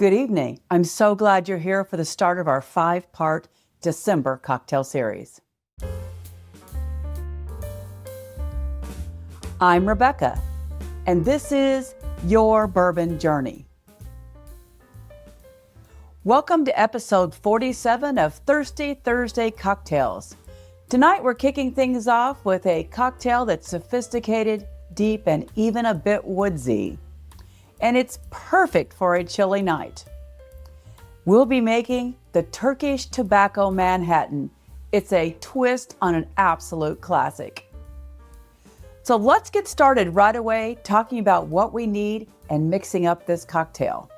Good evening. I'm so glad you're here for the start of our 5-part December cocktail series. I'm Rebecca, and this is Your Bourbon Journey. Welcome to episode 47 of Thirsty Thursday Cocktails. Tonight we're kicking things off with a cocktail that's sophisticated, deep, and even a bit woodsy. And it's perfect for a chilly night. We'll be making the Turkish Tobacco Manhattan. It's a twist on an absolute classic. So let's get started right away talking about what we need and mixing up this cocktail.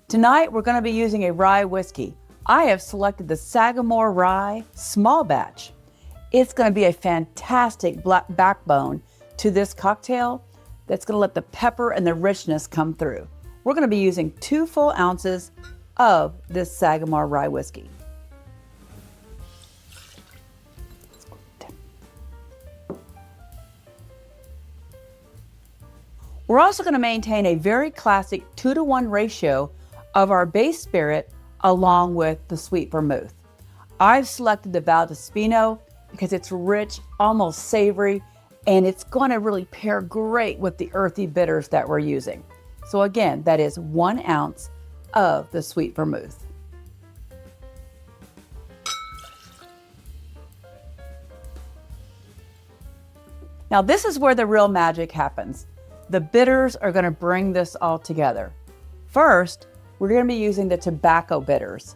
Tonight we're going to be using a rye whiskey. I have selected the Sagamore Rye Small Batch. It's going to be a fantastic black backbone to this cocktail that's going to let the pepper and the richness come through. We're going to be using 2 full ounces of this Sagamore Rye whiskey. We're also going to maintain a very classic 2-to-1 ratio of our base spirit along with the sweet vermouth. I've selected the Valdespino because it's rich, almost savory, and it's going to really pair great with the earthy bitters that we're using. So again, that is 1 ounce of the sweet vermouth. Now this is where the real magic happens. The bitters are going to bring this all together. First, we're going to be using the tobacco bitters.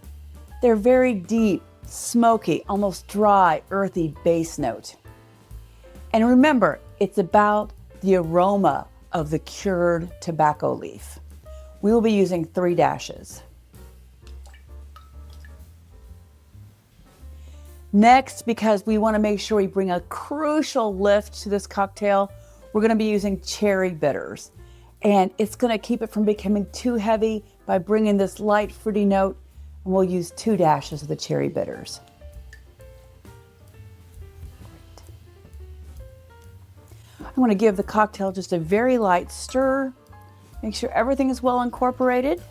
They're very deep, smoky, almost dry, earthy base note. And remember, it's about the aroma of the cured tobacco leaf. We will be using 3 dashes. Next, because we want to make sure we bring a crucial lift to this cocktail, we're going to be using cherry bitters. And it's going to keep it from becoming too heavy by bringing this light fruity note. And we'll use 2 dashes of the cherry bitters. I want to give the cocktail just a very light stir. Make sure everything is well incorporated.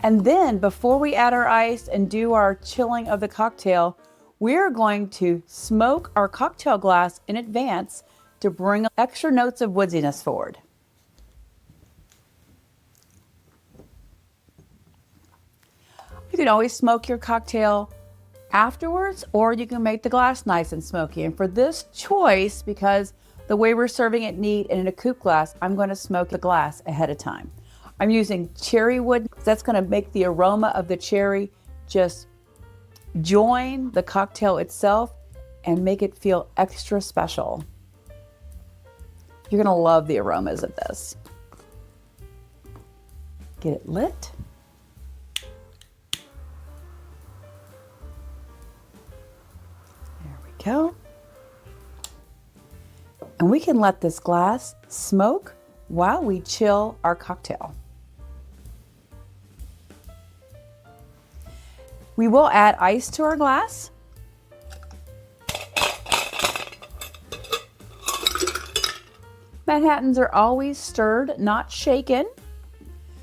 And then before we add our ice and do our chilling of the cocktail, we're going to smoke our cocktail glass in advance to bring extra notes of woodsiness forward. You can always smoke your cocktail afterwards, or you can make the glass nice and smoky. And for this choice, because the way we're serving it neat and in a coupe glass, I'm going to smoke the glass ahead of time. I'm using cherry wood. That's going to make the aroma of the cherry just join the cocktail itself and make it feel extra special. You're going to love the aromas of this. Get it lit. Go. And we can let this glass smoke while we chill our cocktail. We will add ice to our glass. Manhattans are always stirred, not shaken.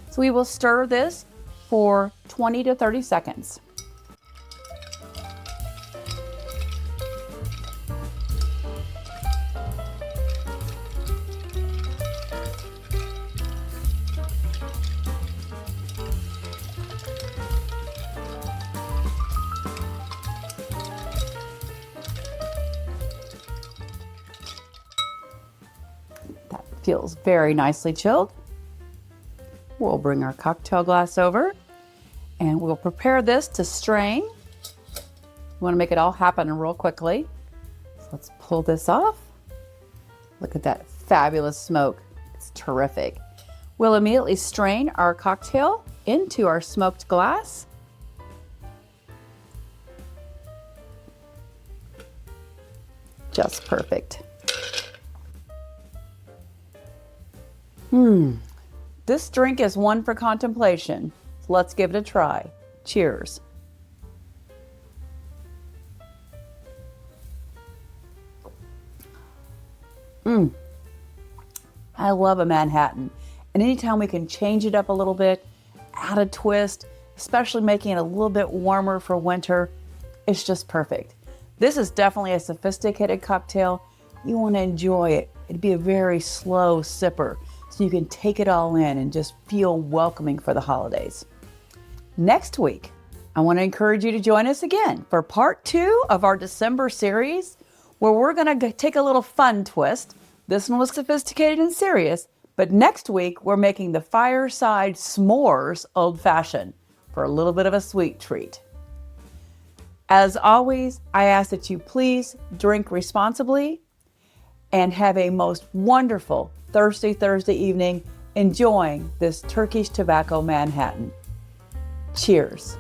So we will stir this for 20 to 30 seconds. Feels very nicely chilled. We'll bring our cocktail glass over and we'll prepare this to strain. We want to make it all happen real quickly. So let's pull this off. Look at that fabulous smoke. It's terrific. We'll immediately strain our cocktail into our smoked glass. Just perfect. This drink is one for contemplation. So let's give it a try. Cheers. I love a Manhattan. And anytime we can change it up a little bit, add a twist, especially making it a little bit warmer for winter, it's just perfect. This is definitely a sophisticated cocktail. You want to enjoy it. It'd be a very slow sipper, so you can take it all in and just feel welcoming for the holidays. Next week, I want to encourage you to join us again for part 2 of our December series, where we're going to take a little fun twist. This one was sophisticated and serious, but next week we're making the Fireside S'mores Old Fashioned for a little bit of a sweet treat. As always, I ask that you please drink responsibly and have a most wonderful Thirsty Thursday evening enjoying this Turkish Tobacco Manhattan. Cheers.